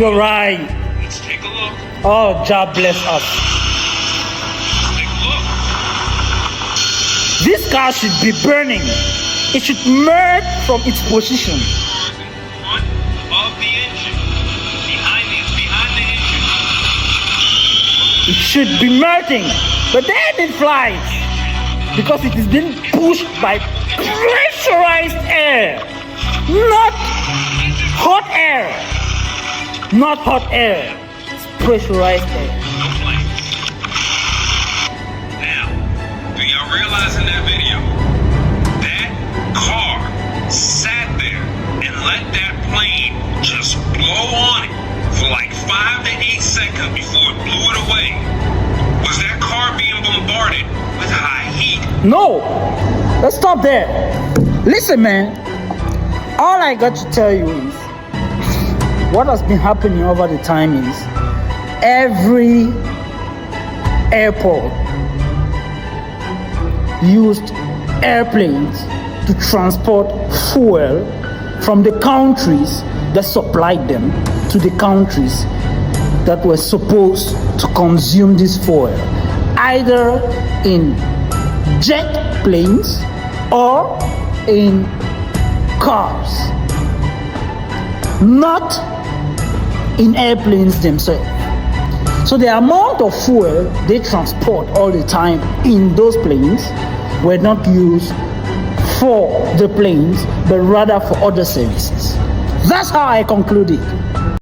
You're right. Let's take a look. Oh, God bless us. Take a look. This car should be burning. It should merge from its position. Front of the engine. Behind the engine. It should be merging, but then it flies because it is being pushed by pressurized air, not hot air. Not hot air. It's pressurized air. No flames. Now, do y'all realize in that video, that car sat there and let that plane just blow on it for like 5 to 8 seconds before it blew it away? Was that car being bombarded with high heat? No. Let's stop there. Listen, man. All I got to tell you is what has been happening over the time is every airport used airplanes to transport fuel from the countries that supplied them to the countries that were supposed to consume this fuel, either in jet planes or in cars, not in airplanes themselves. So the amount of fuel they transport all the time in those planes were not used for the planes, but rather for other services. That's how I conclude it.